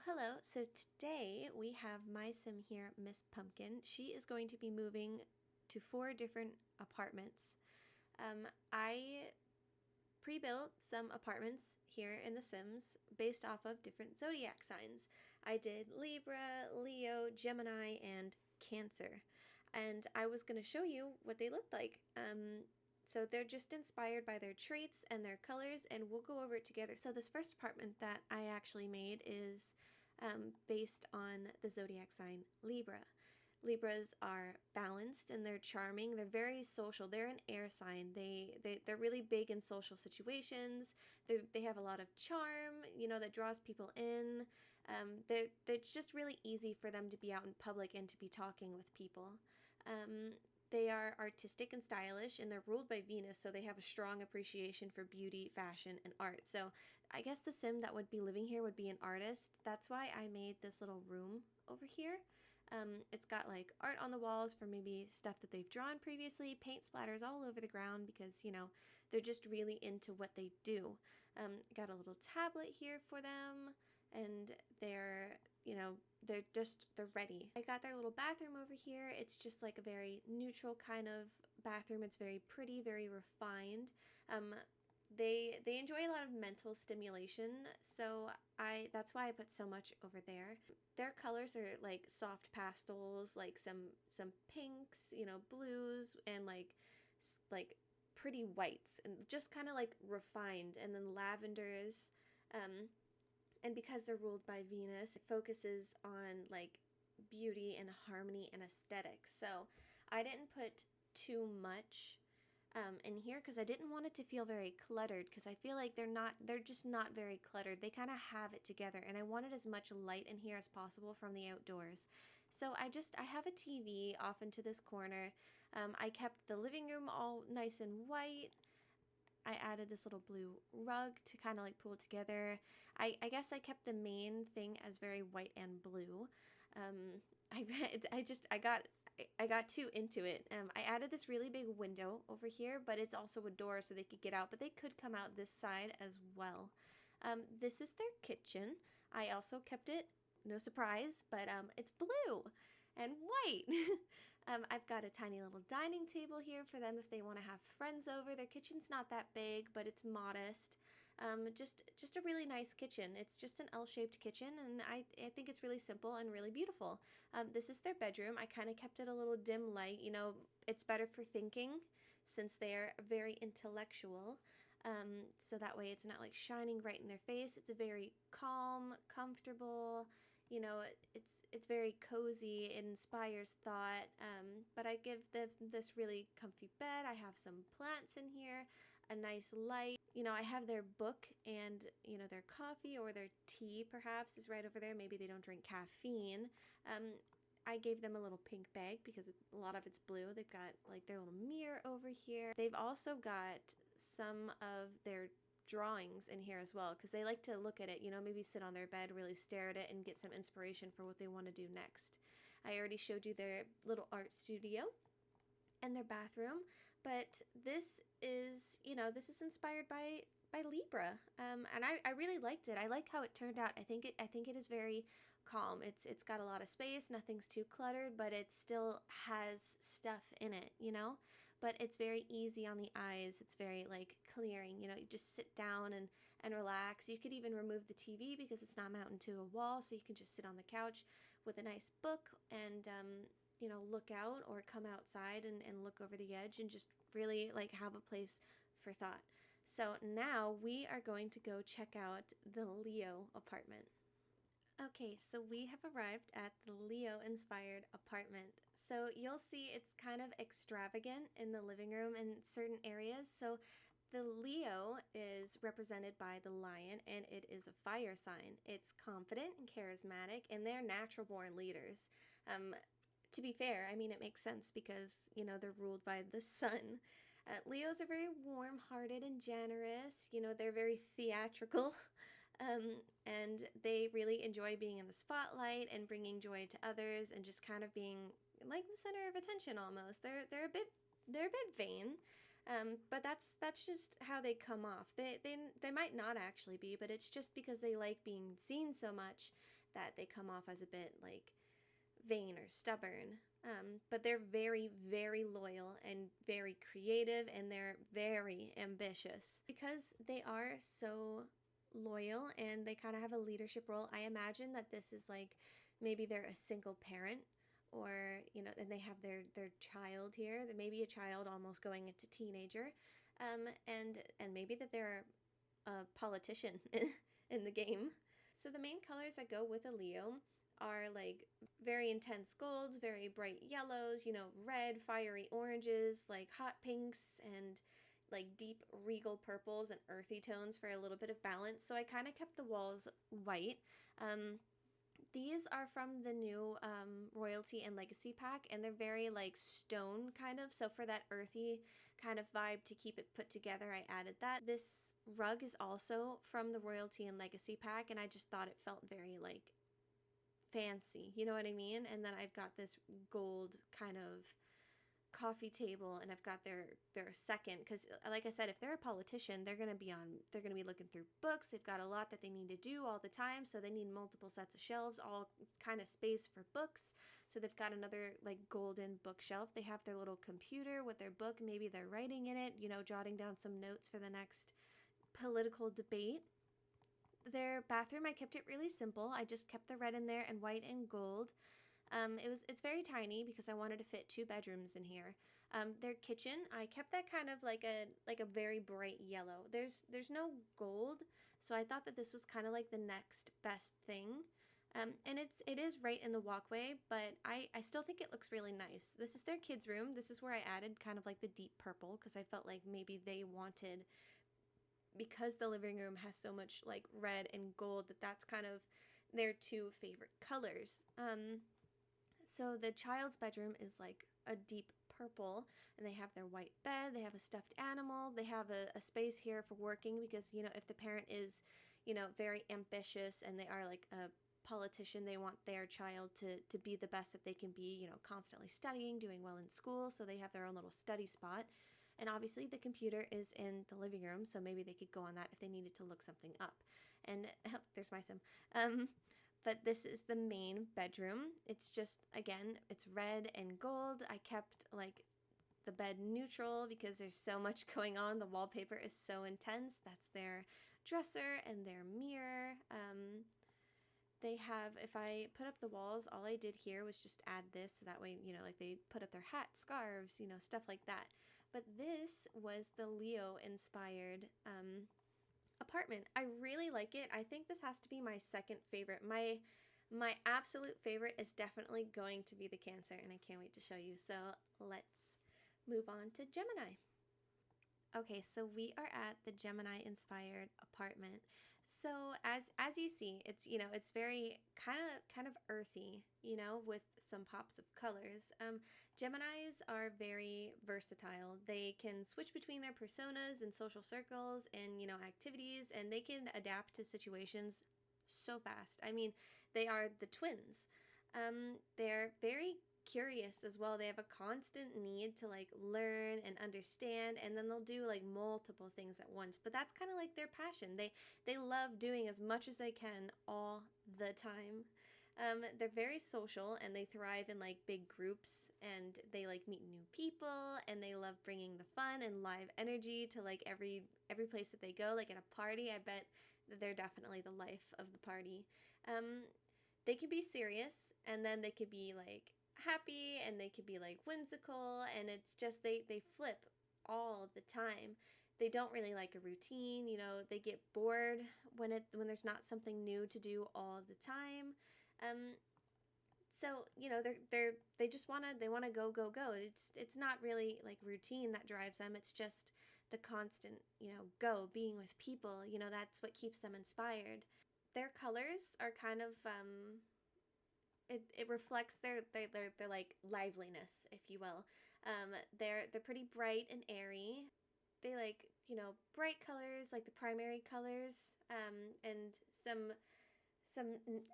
Hello, so today we have my sim here, Miss Pumpkin. She is going to be moving to 4 different apartments. I pre-built some apartments here in The Sims based off of different zodiac signs. I did Libra, Leo, Gemini, and Cancer. And I was going to show you what they looked like. So they're just inspired by their traits and their colors, and we'll go over it together. So this first apartment that I actually made is based on the zodiac sign Libra. Libras are balanced and they're charming. They're very social. They're an air sign. They're really big in social situations. They have a lot of charm, that draws people in. It's just really easy for them to be out in public and to be talking with people. They are artistic and stylish, and they're ruled by Venus, so they have a strong appreciation for beauty, fashion, and art. So I guess the sim that would be living here would be an artist. That's why I made this little room over here. It's got like art on the walls for maybe stuff that they've drawn previously, paint splatters all over the ground because, they're just really into what they do. Got a little tablet here for them, and they're ready. I got their little bathroom over here. It's just like a very neutral kind of bathroom. It's very pretty, very refined. They enjoy a lot of mental stimulation, so that's why I put so much over there. Their colors are like soft pastels, like some pinks, blues, and like pretty whites, and just kind of like refined, and then lavenders. And because they're ruled by Venus, it focuses on like beauty and harmony and aesthetics. So I didn't put too much in here because I didn't want it to feel very cluttered, because I feel like they're just not very cluttered. They kind of have it together, and I wanted as much light in here as possible from the outdoors. So I have a TV off into this corner. I kept the living room all nice and white. I added this little blue rug to kind of like pull it together. I guess I kept the main thing as very white and blue. I got too into it. I added this really big window over here, but it's also a door so they could get out, but they could come out this side as well. This is their kitchen. I also kept it, no surprise, but it's blue and white. I've got a tiny little dining table here for them if they want to have friends over. Their kitchen's not that big, but it's modest. Just a really nice kitchen. It's just an L-shaped kitchen, and I think it's really simple and really beautiful. This is their bedroom. I kind of kept it a little dim light. It's better for thinking since they're very intellectual. So that way it's not like shining right in their face. It's a very calm, comfortable, it's very cozy. It inspires thought. But I give them this really comfy bed. I have some plants in here, a nice light. I have their book, and their coffee or their tea perhaps is right over there. Maybe they don't drink caffeine. I gave them a little pink bag because a lot of it's blue. They've got like their little mirror over here. They've also got some of their drawings in here as well, because they like to look at it, maybe sit on their bed, really stare at it, and get some inspiration for what they want to do next. I already showed you their little art studio and their bathroom, but this is inspired by Libra, and I really liked it. I like how it turned out. I think it is very calm. It's got a lot of space. Nothing's too cluttered, but it still has stuff in it, But it's very easy on the eyes. It's very like clearing. You just sit down and relax. You could even remove the TV because it's not mounted to a wall, so you can just sit on the couch with a nice book and look out or come outside and look over the edge and just really like have a place for thought. So now we are going to go check out the Leo apartment. Okay, so we have arrived at the Leo-inspired apartment. So you'll see it's kind of extravagant in the living room in certain areas. So the Leo is represented by the lion, and it is a fire sign. It's confident and charismatic, and they're natural-born leaders. To be fair, it makes sense because, they're ruled by the sun. Leos are very warm-hearted and generous. They're very theatrical. And they really enjoy being in the spotlight and bringing joy to others and just kind of being like the center of attention almost. They're a bit vain. But that's just how they come off. They might not actually be, but it's just because they like being seen so much that they come off as a bit like vain or stubborn. But they're very, very loyal and very creative, and they're very ambitious. Because they are so loyal and they kind of have a leadership role, I imagine that this is like maybe they're a single parent, or and they have their child here, maybe a child almost going into teenager, and maybe that they're a politician in the game. So the main colors that go with a Leo are like very intense golds, very bright yellows, red, fiery oranges, like hot pinks, and like deep regal purples and earthy tones for a little bit of balance. So I kind of kept the walls white. These are from the new Royalty and Legacy pack, and they're very like stone kind of. So for that earthy kind of vibe to keep it put together, I added that. This rug is also from the Royalty and Legacy pack, and I just thought it felt very like fancy, you know what I mean? And then I've got this gold kind of coffee table, and I've got their second, because like I said, if they're a politician, they're going to be looking through books. They've got a lot that they need to do all the time, so they need multiple sets of shelves, all kind of space for books. So they've got another like golden bookshelf. They have their little computer with their book, maybe they're writing in it, jotting down some notes for the next political debate. Their bathroom, I kept it really simple. I just kept the red in there and white and gold. It's very tiny because I wanted to fit 2 bedrooms in here. Their kitchen, I kept that kind of like a very bright yellow. There's no gold, so I thought that this was kind of like the next best thing. And it is right in the walkway, but I still think it looks really nice. This is their kids' room. This is where I added kind of like the deep purple, because I felt like maybe they wanted, because the living room has so much like red and gold, that's kind of their 2 favorite colors. So the child's bedroom is like a deep purple, and they have their white bed, they have a stuffed animal, they have a space here for working, because if the parent is very ambitious and they are like a politician, they want their child to be the best that they can be, constantly studying, doing well in school, so they have their own little study spot. And obviously the computer is in the living room, so maybe they could go on that if they needed to look something up. And oh, there's my sim. But this is the main bedroom. It's just, again, it's red and gold. I kept like the bed neutral because there's so much going on. The wallpaper is so intense. That's their dresser and their mirror. They have, if I put up the walls, all I did here was just add this, so that way, like they put up their hats, scarves, stuff like that. But this was the Leo-inspired apartment. I really like it. I think this has to be my second favorite. My absolute favorite is definitely going to be the Cancer, and I can't wait to show you. So let's move on to Gemini. Okay, so we are at the Gemini-inspired apartment. So as you see, it's very kind of earthy, with some pops of colors. Geminis are very versatile. They can switch between their personas and social circles and activities, and they can adapt to situations so fast. I mean, they are the twins. They're very curious as well. They have a constant need to like learn and understand, and then they'll do like multiple things at once, but that's kind of like their passion. They love doing as much as they can all the time. They're very social, and they thrive in like big groups, and they like meet new people, and they love bringing the fun and live energy to like every place that they go. Like at a party, I bet that they're definitely the life of the party. They could be serious, and then they could be like happy, and they could be like whimsical, and it's just they flip all the time. They don't really like a routine, they get bored when there's not something new to do all the time. So they just want to go go go. It's not really like routine that drives them. It's just the constant go, being with people. That's what keeps them inspired. Their colors are kind of it reflects their like liveliness, if you will. They're pretty bright and airy. They like bright colors, like the primary colors, and some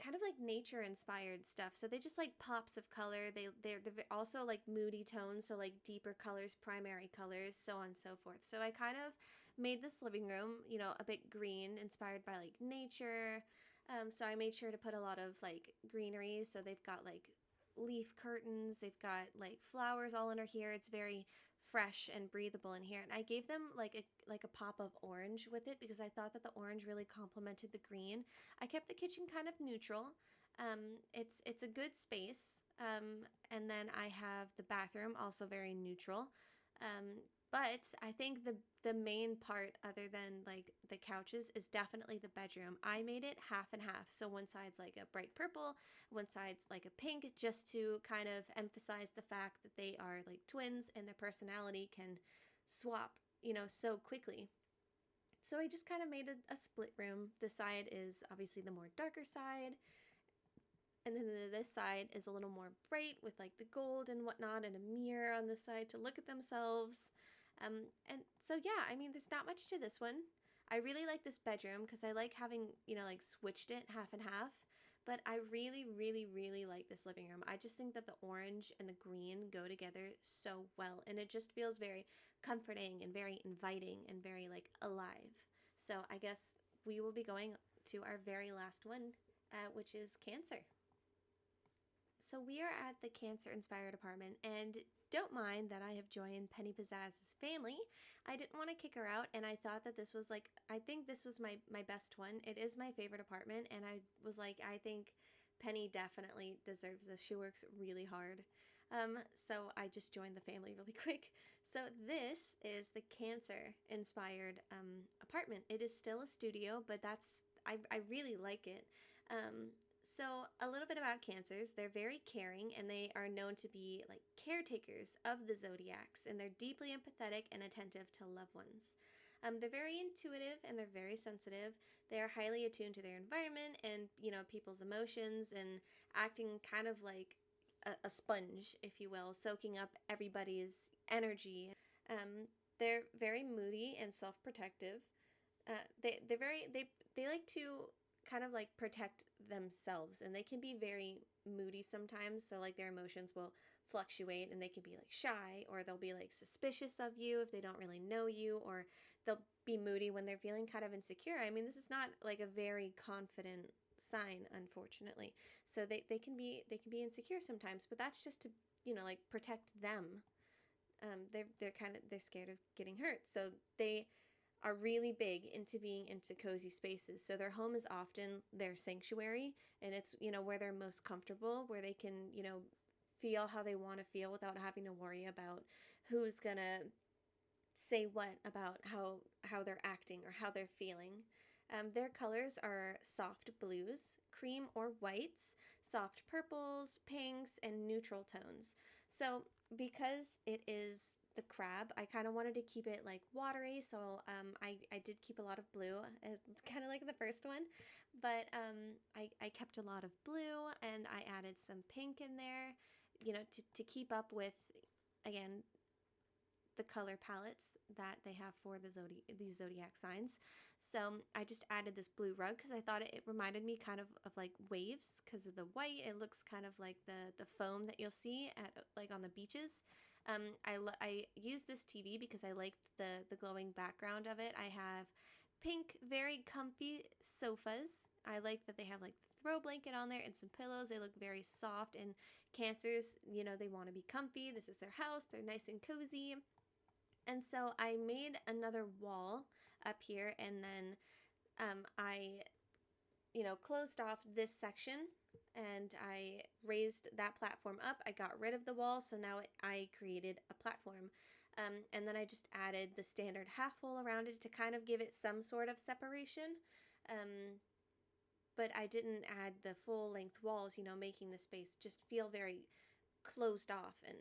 kind of like nature inspired stuff. So they just like pops of color. They're also like moody tones, so like deeper colors, primary colors, so on and so forth. So I kind of made this living room a bit green, inspired by like nature. So I made sure to put a lot of like greenery. So they've got like leaf curtains, they've got like flowers all under here. It's very fresh and breathable in here. And I gave them like a pop of orange with it because I thought that the orange really complemented the green. I kept the kitchen kind of neutral. It's a good space. And then I have the bathroom also very neutral. But I think the main part, other than like the couches, is definitely the bedroom. I made it half and half. So one side's like a bright purple, one side's like a pink, just to kind of emphasize the fact that they are like twins and their personality can swap, so quickly. So I just kind of made a split room. This side is obviously the more darker side, and then this side is a little more bright with like the gold and whatnot, and a mirror on the side to look at themselves. And so yeah, I mean, there's not much to this one. I really like this bedroom because I like having, like switched it half and half. But I really, really, really like this living room. I just think that the orange and the green go together so well. And it just feels very comforting and very inviting and very like alive. So I guess we will be going to our very last one, which is Cancer. So we are at the Cancer inspired apartment, and don't mind that I have joined Penny Pizzazz's family. I didn't want to kick her out, and I thought that this was like, I think this was my best one. It is my favorite apartment, and I was like, I think Penny definitely deserves this. She works really hard. So I just joined the family really quick. So this is the Cancer inspired apartment. It is still a studio, but I really like it. So a little bit about Cancers. They're very caring, and they are known to be like caretakers of the zodiacs, and they're deeply empathetic and attentive to loved ones. They're very intuitive, and they're very sensitive. They are highly attuned to their environment and, people's emotions, and acting kind of like a sponge, if you will, soaking up everybody's energy. They're very moody and self-protective. They like to kind of like protect themselves, and they can be very moody sometimes, so like their emotions will fluctuate, and they can be like shy, or they'll be like suspicious of you if they don't really know you, or they'll be moody when they're feeling kind of insecure. I mean, this is not like a very confident sign, unfortunately. So they can be insecure sometimes, but that's just to, like protect them. They're scared of getting hurt, so they are really big into being into cozy spaces. So their home is often their sanctuary, and it's, where they're most comfortable, where they can, feel how they want to feel without having to worry about who's gonna say what about how they're acting or how they're feeling. Their colors are soft blues, cream or whites, soft purples, pinks, and neutral tones. So because it is the crab, I kind of wanted to keep it like watery, so I did keep a lot of blue, kind of like the first one, but I kept a lot of blue, and I added some pink in there, to keep up with, again, the color palettes that they have for these zodiac signs. So I just added this blue rug because I thought it reminded me kind of like waves because of the white. It looks kind of like the foam that you'll see at like on the beaches. I used this TV because I liked the glowing background of it. I have pink, very comfy sofas. I like that they have like the throw blanket on there and some pillows. They look very soft, and Cancers, they want to be comfy. This is their house. They're nice and cozy. And so I made another wall up here, and then I, closed off this section, and I raised that platform up. I got rid of the wall, so now I created a platform. And then I just added the standard half wall around it to kind of give it some sort of separation. But I didn't add the full length walls, making the space just feel very closed off. And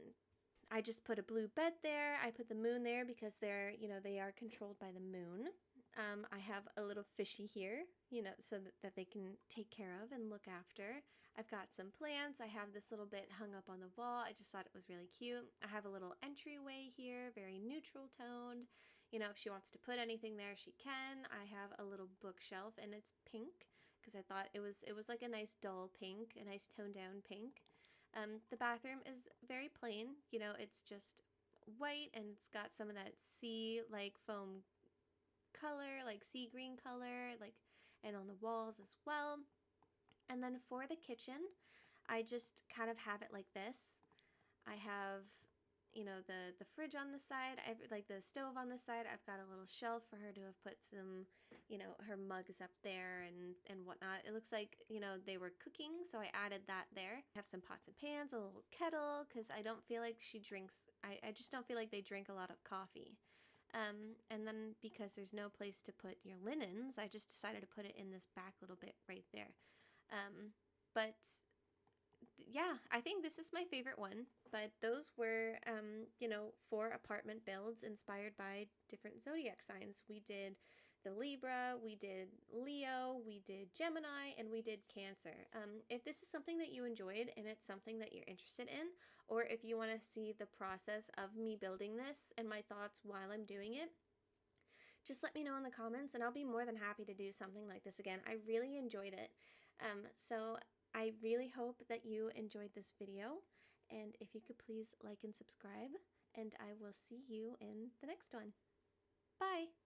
I just put a blue bed there. I put the moon there because they are controlled by the moon. I have a little fishy here, so that they can take care of and look after. I've got some plants. I have this little bit hung up on the wall. I just thought it was really cute. I have a little entryway here, very neutral toned. If she wants to put anything there, she can. I have a little bookshelf, and it's pink because I thought it was like a nice dull pink, a nice toned down pink. The bathroom is very plain. It's just white, and it's got some of that sea like foam color, like sea green color, like, and on the walls as well. And then for the kitchen, I just kind of have it like this. I have, you know, the fridge on the side. I've like the stove on the side. I've got a little shelf for her to have put some, you know, her mugs up there and whatnot. It looks like, you know, they were cooking, so I added that there. I have some pots and pans, a little kettle, because I don't feel like she drinks, I just don't feel like they drink a lot of coffee. And then because there's no place to put your linens, I just decided to put it in this back little bit right there. But yeah, I think this is my favorite one. But those were, you know, 4 apartment builds inspired by different zodiac signs. We did the Libra, we did Leo, we did Gemini, and we did Cancer. If this is something that you enjoyed and it's something that you're interested in, or if you want to see the process of me building this and my thoughts while I'm doing it, just let me know in the comments and I'll be more than happy to do something like this again. I really enjoyed it. So I really hope that you enjoyed this video, and if you could please like and subscribe, and I will see you in the next one. Bye!